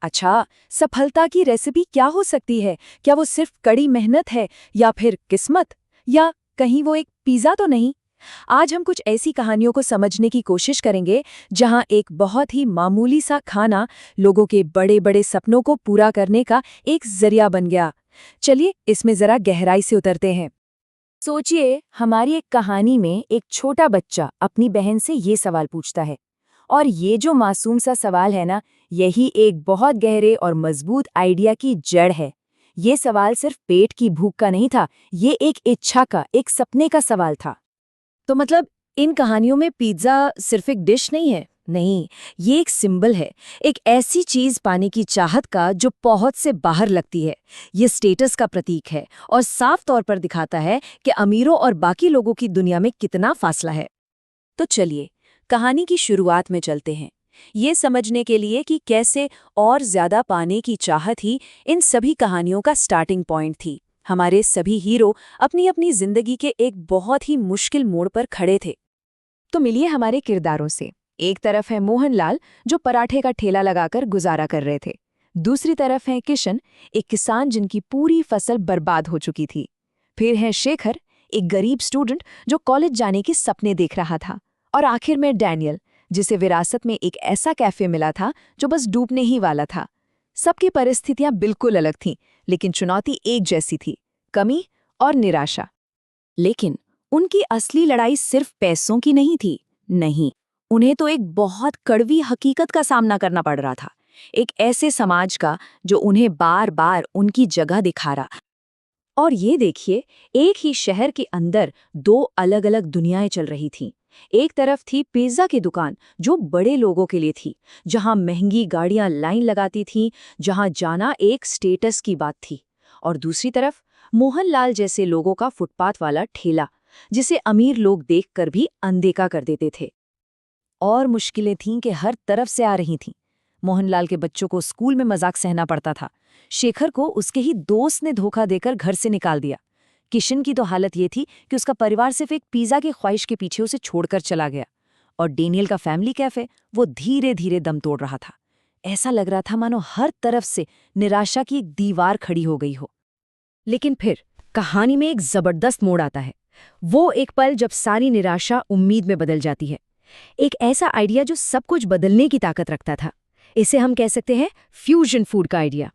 अच्छा, सफलता की रेसिपी क्या हो सकती है? क्या वो सिर्फ कड़ी मेहनत है या फिर किस्मत, या कहीं वो एक पिज़्ज़ा तो नहीं? आज हम कुछ ऐसी कहानियों को समझने की कोशिश करेंगे जहां एक बहुत ही मामूली सा खाना लोगों के बड़े-बड़े सपनों को पूरा करने का एक जरिया बन गया। चलिए इसमें जरा गहराई से उतरते हैं। सोचिए, हमारी एक कहानी में एक छोटा बच्चा अपनी बहन से ये सवाल पूछता है। और ये जो मासूम सा सवाल है ना, यही एक बहुत गहरे और मजबूत आइडिया की जड़ है। ये सवाल सिर्फ पेट की भूख का नहीं था, ये एक इच्छा का, एक सपने का सवाल था। तो मतलब इन कहानियों में पिज्जा सिर्फ एक डिश नहीं है। नहीं, ये एक सिंबल है, एक ऐसी चीज पाने की चाहत का जो पहुंच से बाहर लगती है। ये स्टेटस का प्रतीक है और साफ तौर पर दिखाता है कि अमीरों और बाकी लोगों की दुनिया में कितना फासला है। तो चलिए कहानी की शुरुआत में चलते हैं, ये समझने के लिए कि कैसे और ज्यादा पाने की चाहत ही इन सभी कहानियों का स्टार्टिंग पॉइंट थी। हमारे सभी हीरो अपनी अपनी जिंदगी के एक बहुत ही मुश्किल मोड़ पर खड़े थे। तो मिलिए हमारे किरदारों से। एक तरफ है मोहनलाल, जो पराठे का ठेला लगाकर गुजारा कर रहे थे। दूसरी तरफ है किशन, एक किसान जिनकी पूरी फसल बर्बाद हो चुकी थी। फिर है शेखर, एक गरीब स्टूडेंट जो कॉलेज जाने के सपने देख रहा था। और आखिर में डैनियल, जिसे विरासत में एक ऐसा कैफे मिला था जो बस डूबने ही वाला था। सबकी परिस्थितियां बिल्कुल अलग थीं, लेकिन चुनौती एक जैसी थी, कमी और निराशा। लेकिन उनकी असली लड़ाई सिर्फ पैसों की नहीं थी। नहीं, उन्हें तो एक बहुत कड़वी हकीकत का सामना करना पड़ रहा था। एक ऐसे समाज का जो उन्हें बार बार उनकी जगह दिखा रहा। और ये देखिए, एक ही शहर के अंदर दो अलग अलग दुनियाएं चल रही थीं। एक तरफ थी पिज्जा की दुकान, जो बड़े लोगों के लिए थी, जहां महंगी गाड़ियां लाइन लगाती थीं, जहां जाना एक स्टेटस की बात थी। और दूसरी तरफ मोहनलाल जैसे लोगों का फुटपाथ वाला ठेला, जिसे अमीर लोग देखकर भी अनदेखा कर देते थे। और मुश्किलें थीं कि हर तरफ से आ रही थीं। मोहनलाल के बच्चों को स्कूल में मजाक सहना पड़ता था। शेखर को उसके ही दोस्त ने धोखा देकर घर से निकाल दिया। किशन की तो हालत ये थी कि उसका परिवार सिर्फ एक पिज्जा की ख्वाहिश के पीछे उसे छोड़कर चला गया। और डेनियल का फैमिली कैफे, वो धीरे धीरे दम तोड़ रहा था। ऐसा लग रहा था मानो हर तरफ से निराशा की एक दीवार खड़ी हो गई हो। लेकिन फिर कहानी में एक जबरदस्त मोड़ आता है। वो एक पल जब सारी निराशा उम्मीद में बदल जाती है। एक ऐसा आइडिया जो सब कुछ बदलने की ताकत रखता था। इसे हम कह सकते हैं फ्यूजन फूड का आइडिया।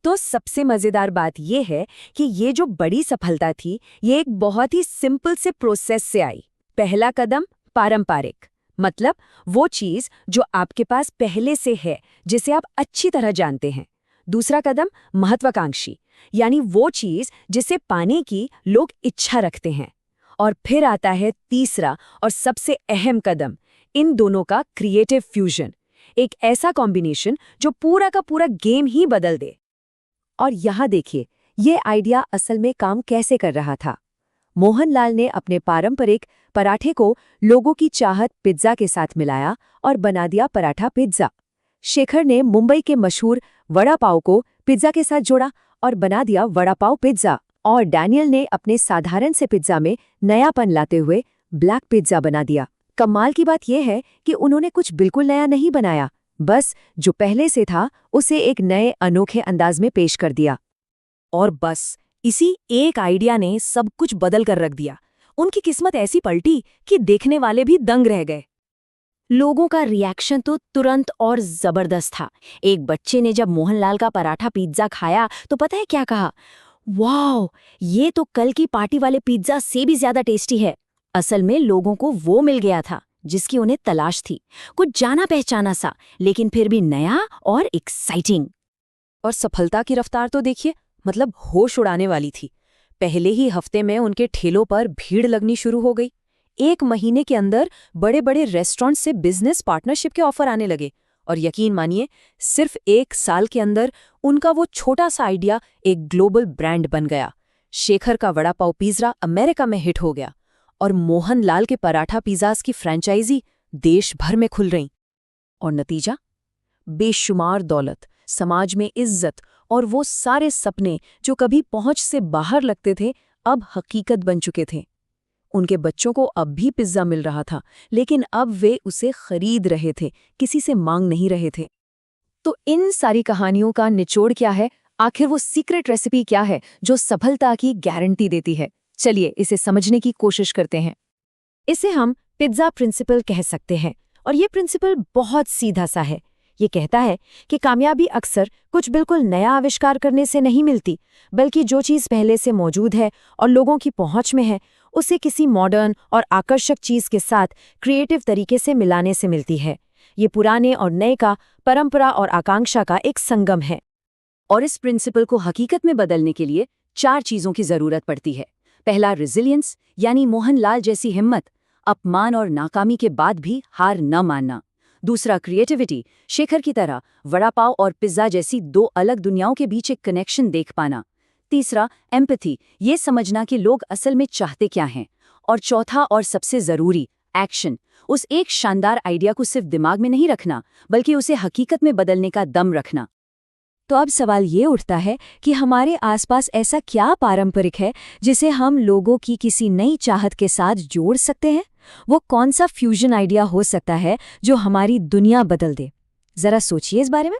तो सबसे मजेदार बात यह है कि ये जो बड़ी सफलता थी, ये एक बहुत ही सिंपल से प्रोसेस से आई। पहला कदम पारंपरिक, मतलब वो चीज जो आपके पास पहले से है, जिसे आप अच्छी तरह जानते हैं। दूसरा कदम महत्वाकांक्षी, यानी वो चीज जिसे पाने की लोग इच्छा रखते हैं। और फिर आता है तीसरा और सबसे अहम कदम, इन दोनों का क्रिएटिव फ्यूजन। एक ऐसा कॉम्बिनेशन जो पूरा का पूरा गेम ही बदल दे। और यहाँ देखिए, ये आइडिया असल में काम कैसे कर रहा था। मोहनलाल ने अपने पारंपरिक पराठे को लोगों की चाहत पिज्जा के साथ मिलाया और बना दिया पराठा पिज्जा। शेखर ने मुंबई के मशहूर वड़ा पाव को पिज्जा के साथ जोड़ा और बना दिया वड़ा पाव पिज्जा। और डैनियल ने अपने साधारण से पिज्जा में नयापन लाते हुए ब्लैक पिज्जा बना दिया। कमाल की बात यह है कि उन्होंने कुछ बिल्कुल नया नहीं बनाया, बस जो पहले से था उसे एक नए अनोखे अंदाज में पेश कर दिया। और बस इसी एक आइडिया ने सब कुछ बदल कर रख दिया। उनकी किस्मत ऐसी पलटी कि देखने वाले भी दंग रह गए। लोगों का रिएक्शन तो तुरंत और जबरदस्त था। एक बच्चे ने जब मोहनलाल का पराठा पिज्जा खाया तो पता है क्या कहा? वाह, ये तो कल की पार्टी वाले पिज्जा से भी ज्यादा टेस्टी है। असल में लोगों को वो मिल गया था जिसकी उन्हें तलाश थी, कुछ जाना पहचाना सा, लेकिन फिर भी नया और एक्साइटिंग। और सफलता की रफ्तार तो देखिए, मतलब होश उड़ाने वाली थी। पहले ही हफ्ते में उनके ठेलों पर भीड़ लगनी शुरू हो गई। एक महीने के अंदर बड़े बड़े रेस्टोरेंट से बिजनेस पार्टनरशिप के ऑफर आने लगे। और यकीन मानिए, सिर्फ एक साल के अंदर उनका वो छोटा सा आइडिया एक ग्लोबल ब्रांड बन गया। शेखर का वड़ा पाव पिज्जा अमेरिका में हिट हो गया और मोहनलाल के पराठा पिज्जाज की फ्रेंचाइजी देश भर में खुल रही। और नतीजा? बेशुमार दौलत, समाज में इज्जत और वो सारे सपने जो कभी पहुंच से बाहर लगते थे, अब हकीकत बन चुके थे। उनके बच्चों को अब भी पिज्जा मिल रहा था, लेकिन अब वे उसे खरीद रहे थे, किसी से मांग नहीं रहे थे। तो इन सारी कहानियों का निचोड़ क्या है? आखिर वो सीक्रेट रेसिपी क्या है जो सफलता की गारंटी देती है? चलिए इसे समझने की कोशिश करते हैं। इसे हम पिज्जा प्रिंसिपल कह सकते हैं और ये प्रिंसिपल बहुत सीधा सा है। ये कहता है कि कामयाबी अक्सर कुछ बिल्कुल नया आविष्कार करने से नहीं मिलती, बल्कि जो चीज़ पहले से मौजूद है और लोगों की पहुंच में है, उसे किसी मॉडर्न और आकर्षक चीज़ के साथ क्रिएटिव तरीके से मिलाने से मिलती है। ये पुराने और नए का, परंपरा और आकांक्षा का एक संगम है। और इस प्रिंसिपल को हकीकत में बदलने के लिए 4 चीज़ों की ज़रूरत पड़ती है। पहला, रेजिलियंस, यानी मोहनलाल जैसी हिम्मत, अपमान और नाकामी के बाद भी हार न मानना। दूसरा, क्रिएटिविटी, शेखर की तरह वड़ा पाव और पिज्ज़ा जैसी 2 अलग दुनियाओं के बीच एक कनेक्शन देख पाना। तीसरा, एम्पैथी, ये समझना कि लोग असल में चाहते क्या हैं। और चौथा और सबसे ज़रूरी, एक्शन, उस एक शानदार आइडिया को सिर्फ दिमाग में नहीं रखना, बल्कि उसे हकीकत में बदलने का दम रखना। तो अब सवाल ये उठता है कि हमारे आसपास ऐसा क्या पारंपरिक है जिसे हम लोगों की किसी नई चाहत के साथ जोड़ सकते हैं? वो कौन सा फ्यूजन आइडिया हो सकता है जो हमारी दुनिया बदल दे? जरा सोचिए इस बारे में।